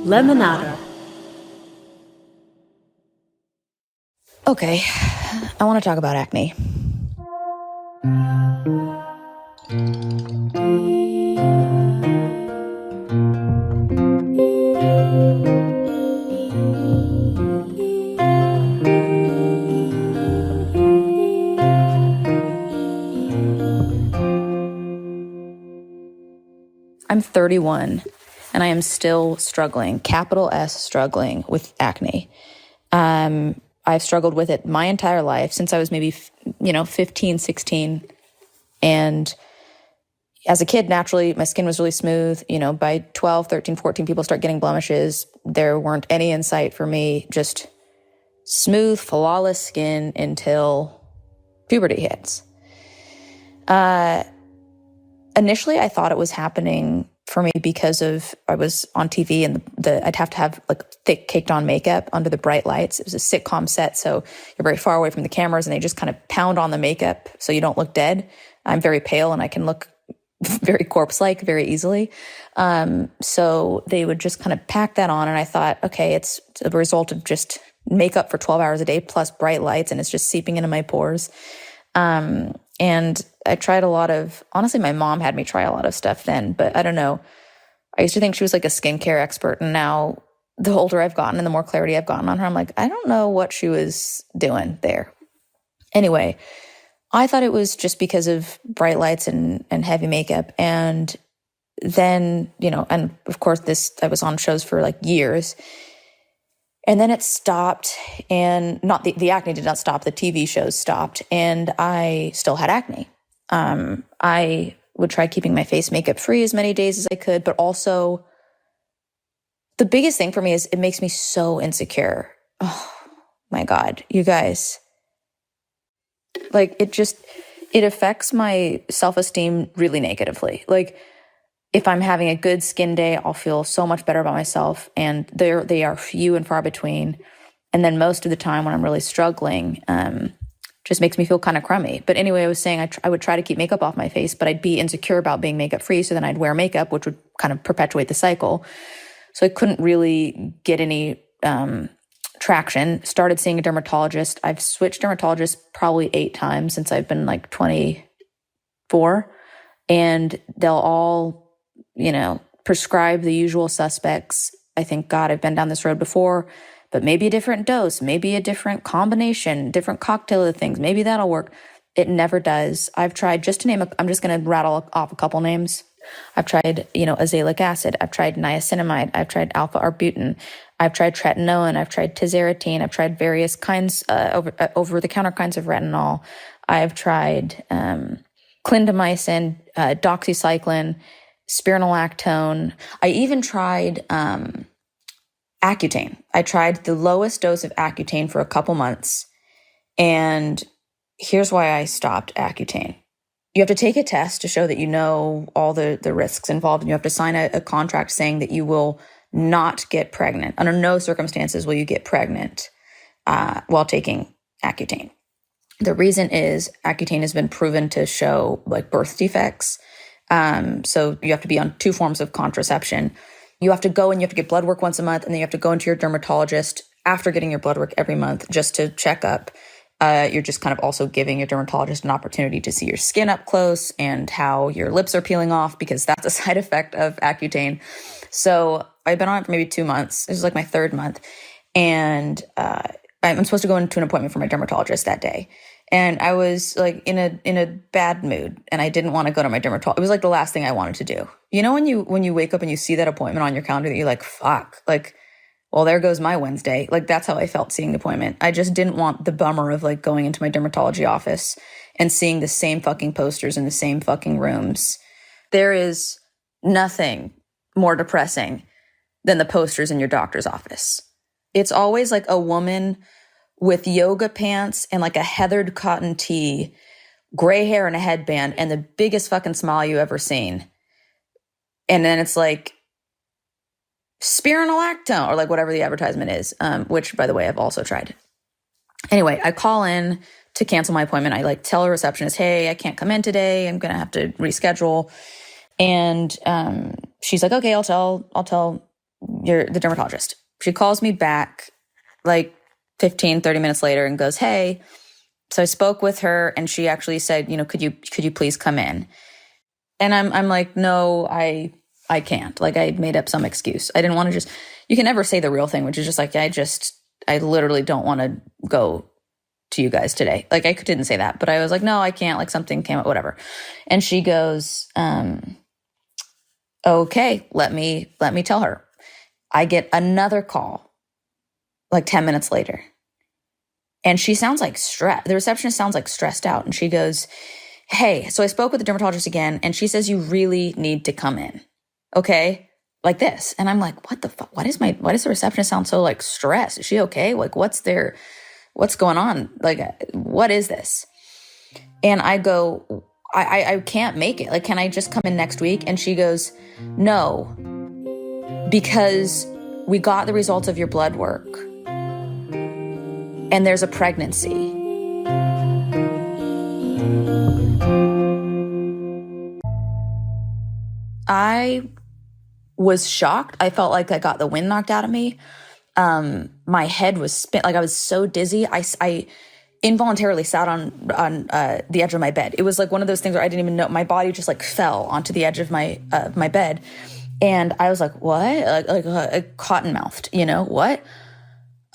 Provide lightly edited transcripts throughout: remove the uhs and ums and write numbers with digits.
Lemonada. Okay, I want to talk about acne. I'm 31 and I am still struggling, capital S struggling with acne. I've struggled with it my entire life since I was maybe, 15, 16. And as a kid, naturally, my skin was really smooth. By 12, 13, 14, people start getting blemishes. There weren't any in sight for me, just smooth, flawless skin until puberty hits. Initially, I thought it was happening for me because I was on TV and I'd have to have like thick caked on makeup under the bright lights. It was a sitcom set, so you're very far away from the cameras and they just kind of pound on the makeup so you don't look dead. I'm very pale and I can look very corpse-like very easily. So they would just kind of pack that on and I thought, okay, it's a result of just makeup for 12 hours a day plus bright lights and it's just seeping into my pores. And I tried honestly, my mom had me try a lot of stuff then, but I don't know. I used to think she was like a skincare expert. And now the older I've gotten and the more clarity I've gotten on her, I'm like, I don't know what she was doing there. Anyway, I thought it was just because of bright lights and heavy makeup. And then, and of course I was on shows for like years. And then it stopped and not the acne did not stop. The TV shows stopped and I still had acne. I would try keeping my face makeup free as many days as I could, but also the biggest thing for me is it makes me so insecure. Oh my God, you guys. Like it affects my self-esteem really negatively. Like if I'm having a good skin day, I'll feel so much better about myself. And they are few and far between. And then most of the time when I'm really struggling, just makes me feel kind of crummy. But anyway, I was saying I would try to keep makeup off my face, but I'd be insecure about being makeup free. So then I'd wear makeup, which would kind of perpetuate the cycle. So I couldn't really get any traction. Started seeing a dermatologist. I've switched dermatologists probably 8 times since I've been like 24. And they'll all prescribe the usual suspects. I think, God, I've been down this road before, but maybe a different dose, maybe a different combination, different cocktail of things. Maybe that'll work. It never does. I've tried, just to name I'm just going to rattle off a couple names. I've tried, azelaic acid. I've tried niacinamide. I've tried alpha-arbutin. I've tried tretinoin. I've tried tazarotene. I've tried various kinds, over-the-counter kinds of retinol. I've tried clindamycin, doxycycline, spironolactone. I even tried Accutane. I tried the lowest dose of Accutane for a couple months. And here's why I stopped Accutane. You have to take a test to show that you know all the risks involved, and you have to sign a contract saying that you will not get pregnant. Under no circumstances will you get pregnant while taking Accutane. The reason is Accutane has been proven to show like birth defects. So you have to be on 2 forms of contraception. You have to go and you have to get blood work once a month, and then you have to go into your dermatologist after getting your blood work every month just to check up. You're just kind of also giving your dermatologist an opportunity to see your skin up close and how your lips are peeling off, because that's a side effect of Accutane. So I've been on it for maybe 2 months. This is like my 3rd month. And I'm supposed to go into an appointment for my dermatologist that day. And I was like in a bad mood and I didn't want to go to my dermatologist. It was like the last thing I wanted to do. When you wake up and you see that appointment on your calendar that you're like, fuck, like, well, there goes my Wednesday. Like, that's how I felt seeing the appointment. I just didn't want the bummer of like going into my dermatology office and seeing the same fucking posters in the same fucking rooms. There is nothing more depressing than the posters in your doctor's office. It's always like a woman with yoga pants and like a heathered cotton tee, gray hair and a headband, and the biggest fucking smile you ever seen. And then it's like spironolactone or like whatever the advertisement is, which, by the way, I've also tried. Anyway, I call in to cancel my appointment. I like tell a receptionist, hey, I can't come in today. I'm going to have to reschedule. And she's like, okay, I'll tell you're the dermatologist. She calls me back like 15, 30 minutes later and goes, hey. So I spoke with her and she actually said, could you please come in? And I'm like, no, I can't. Like, I made up some excuse. I didn't want to you can never say the real thing, which is just like, I literally don't want to go to you guys today. Like, I didn't say that, but I was like, no, I can't. Like, something came up, whatever. And she goes, okay, let me tell her. I get another call like 10 minutes later. And she sounds like stressed. The receptionist sounds like stressed out. And she goes, hey, so I spoke with the dermatologist again, and she says you really need to come in. Okay? Like this. And I'm like, what the fuck? Why does the receptionist sound so like stressed? Is she okay? Like, what's going on? Like, what is this? And I go, I can't make it. Like, can I just come in next week? And she goes, no, because we got the results of your blood work and there's a pregnancy. I was shocked. I felt like I got the wind knocked out of me. My head was like I was so dizzy. I involuntarily sat on the edge of my bed. It was like one of those things where I didn't even know. My body just like fell onto the edge of my bed, and I was like, "What?" Like cotton mouthed, what?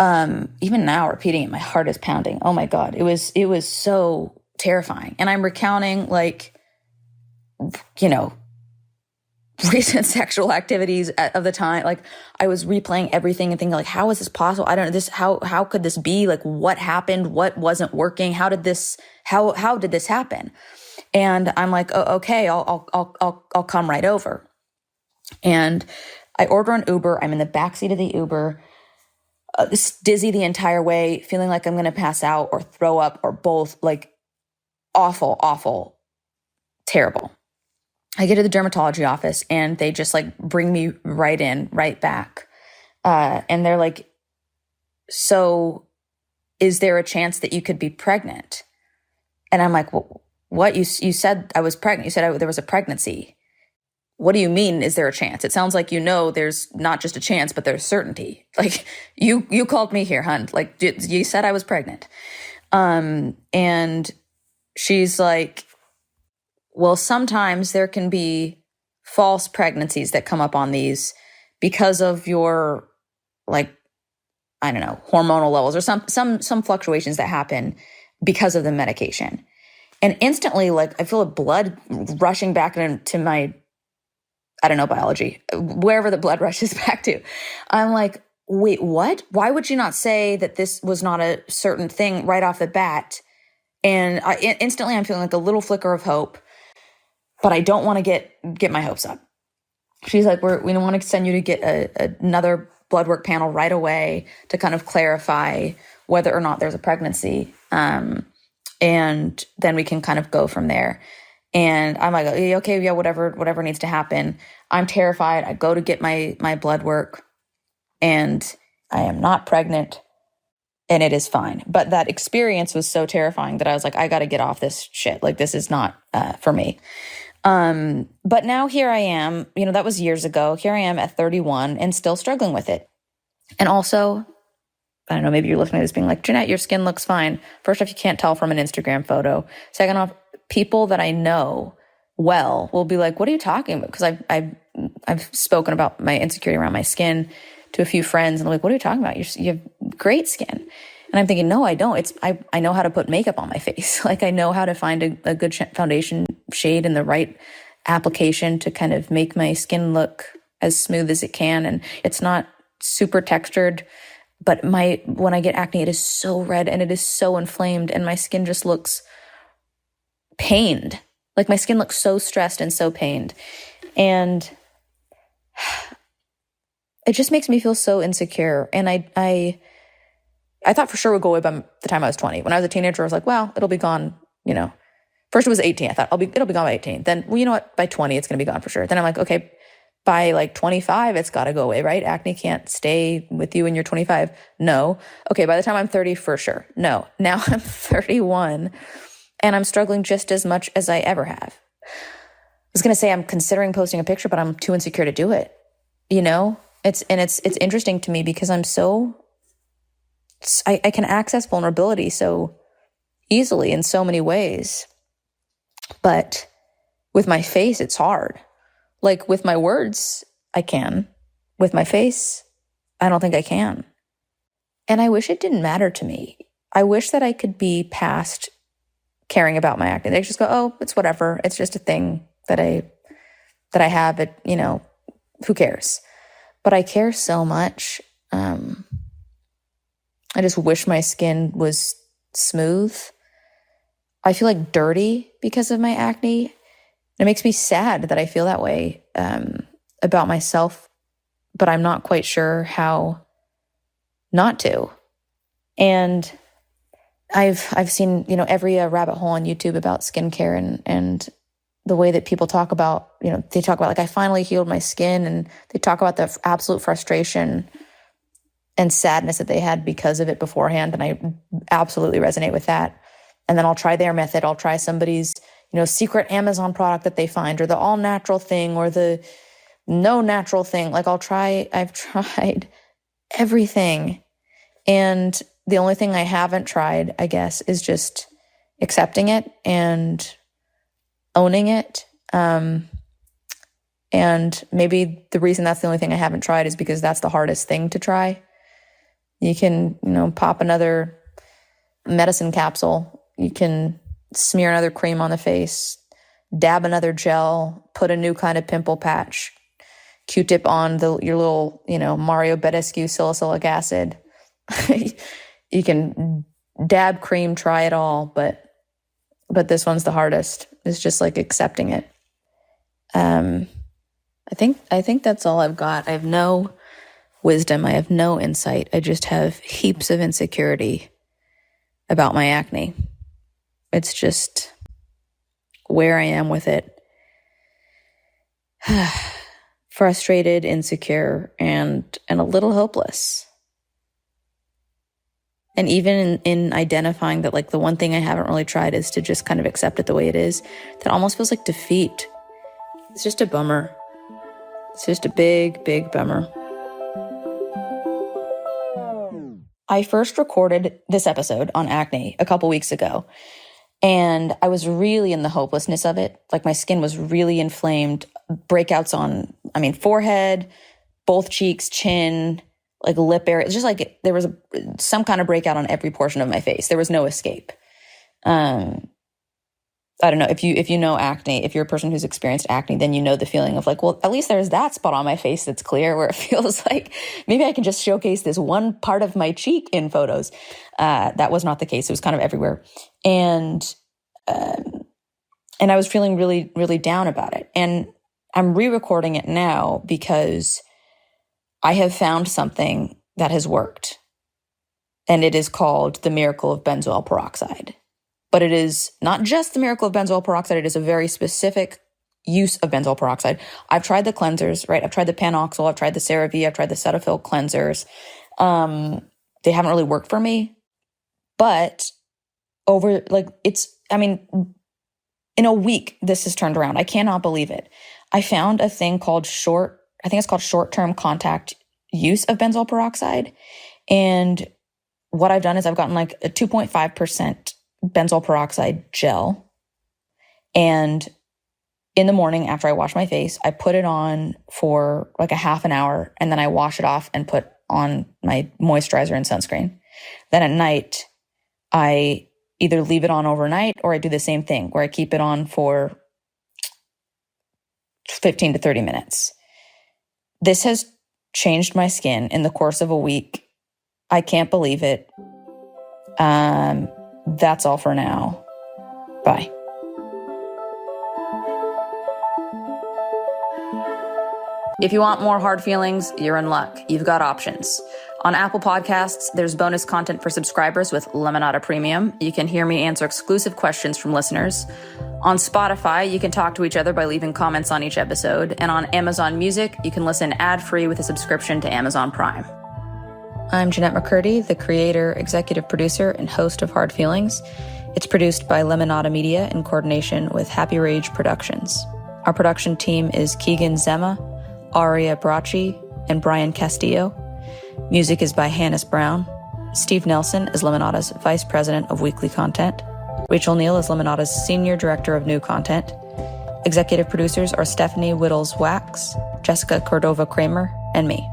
Even now, repeating it, my heart is pounding. Oh my God, it was so terrifying. And I'm recounting like, recent sexual activities of the time. Like, I was replaying everything and thinking like, how is this possible? I don't know this. How could this be? Like, what happened? What wasn't working? How did this happen? And I'm like, oh, okay, I'll come right over. And I order an Uber. I'm in the backseat of the Uber, dizzy the entire way, feeling like I'm going to pass out or throw up or both. Like, awful, terrible. I get to the dermatology office and they just like bring me right back. And they're like, so is there a chance that you could be pregnant? And I'm like, well, what? You said I was pregnant. You said there was a pregnancy. What do you mean? Is there a chance? It sounds like, there's not just a chance, but there's certainty. Like, you called me here, hun. Like, you said I was pregnant. And she's like, well, sometimes there can be false pregnancies that come up on these because of your, like, I don't know, hormonal levels or some fluctuations that happen because of the medication. And instantly, like, I feel blood rushing back into my, I don't know, biology, wherever the blood rushes back to. I'm like, wait, what? Why would you not say that this was not a certain thing right off the bat? And instantly I'm feeling like a little flicker of hope. But I don't want to get my hopes up. She's like, we don't want to send you to get another blood work panel right away to kind of clarify whether or not there's a pregnancy. And then we can kind of go from there. And I'm like, okay, yeah, whatever needs to happen. I'm terrified. I go to get my blood work and I am not pregnant and it is fine. But that experience was so terrifying that I was like, I got to get off this shit. Like, this is not for me. But now here I am, that was years ago. Here I am at 31 and still struggling with it. And also, I don't know, maybe you're listening to this being like, Jennette, your skin looks fine. First off, you can't tell from an Instagram photo. Second off, people that I know well will be like, what are you talking about? Because I've spoken about my insecurity around my skin to a few friends and they're like, what are you talking about? You have great skin. And I'm thinking, no, I don't. I know how to put makeup on my face. Like, I know how to find a good foundation shade and the right application to kind of make my skin look as smooth as it can. And it's not super textured, but when I get acne, it is so red and it is so inflamed and my skin just looks pained. Like, my skin looks so stressed and so pained. And it just makes me feel so insecure. And I thought for sure it would go away by the time I was 20. When I was a teenager, I was like, well, it'll be gone, First it was 18. I thought it'll be gone by 18. Then, well, you know what? By 20, it's going to be gone for sure. Then I'm like, okay, by like 25, it's got to go away, right? Acne can't stay with you when you're 25. No. Okay, by the time I'm 30, for sure. No. Now I'm 31 and I'm struggling just as much as I ever have. I was going to say I'm considering posting a picture, but I'm too insecure to do it, It's interesting to me because I can access vulnerability so easily in so many ways. But with my face, it's hard. Like with my words, I can. With my face, I don't think I can. And I wish it didn't matter to me. I wish that I could be past caring about my acne. They just go, oh, it's whatever. It's just a thing that I have. It, who cares? But I care so much. I just wish my skin was smooth. I feel like dirty because of my acne. It makes me sad that I feel that way about myself, but I'm not quite sure how not to. And I've seen, every rabbit hole on YouTube about skincare and the way that people talk about, they talk about like, I finally healed my skin, and they talk about the absolute frustration and sadness that they had because of it beforehand. And I absolutely resonate with that. And then I'll try their method. I'll try somebody's, secret Amazon product that they find, or the all natural thing, or the no natural thing. Like I've tried everything. And the only thing I haven't tried, I guess, is just accepting it and owning it. And maybe the reason that's the only thing I haven't tried is because that's the hardest thing to try. You can, pop another medicine capsule. You can smear another cream on the face, dab another gel, put a new kind of pimple patch, Q-tip on your little, Mario Badescu salicylic acid. You can dab cream, try it all, but this one's the hardest. It's just like accepting it. I think that's all I've got. I have no wisdom. I have no insight. I just have heaps of insecurity about my acne. It's just where I am with it. Frustrated, insecure, and a little hopeless. And even in identifying that, like, the one thing I haven't really tried is to just kind of accept it the way it is, that almost feels like defeat. It's just a bummer. It's just a big, big bummer. I first recorded this episode on acne a couple weeks ago, and I was really in the hopelessness of it. Like, my skin was really inflamed, breakouts on, forehead, both cheeks, chin, like lip area. It's just like there was some kind of breakout on every portion of my face. There was no escape. I don't know if you know acne, if you're a person who's experienced acne, then you know the feeling of like, well, at least there's that spot on my face that's clear, where it feels like maybe I can just showcase this one part of my cheek in photos. That was not the case. It was kind of everywhere. And I was feeling really, really down about it. And I'm re-recording it now because I have found something that has worked. And it is called the miracle of benzoyl peroxide. But it is not just the miracle of benzoyl peroxide. It is a very specific use of benzoyl peroxide. I've tried the cleansers, right? I've tried the Panoxyl. I've tried the CeraVe. I've tried the Cetaphil cleansers. They haven't really worked for me. But in a week, this has turned around. I cannot believe it. I found a thing called short-term contact use of benzoyl peroxide. And what I've done is I've gotten like a 2.5% benzoyl peroxide gel. And in the morning after I wash my face, I put it on for like a half an hour, and then I wash it off and put on my moisturizer and sunscreen. Then at night, I either leave it on overnight, or I do the same thing where I keep it on for 15 to 30 minutes. This has changed my skin in the course of a week. I can't believe it. That's all for now. Bye. If you want more hard feelings, you're in luck. You've got options. On Apple Podcasts, there's bonus content for subscribers with Lemonada Premium. You can hear me answer exclusive questions from listeners. On Spotify, you can talk to each other by leaving comments on each episode. And on Amazon Music, you can listen ad-free with a subscription to Amazon Prime. I'm Jennette McCurdy, the creator, executive producer, and host of Hard Feelings. It's produced by Lemonada Media in coordination with Happy Rage Productions. Our production team is Keegan Zema, Aria Bracci, and Brian Castillo. Music is by Hannes Brown. Steve Nelson is Lemonada's Vice President of Weekly Content. Rachel Neal is Lemonada's Senior Director of New Content. Executive producers are Stephanie Whittles-Wax, Jessica Cordova-Kramer, and me.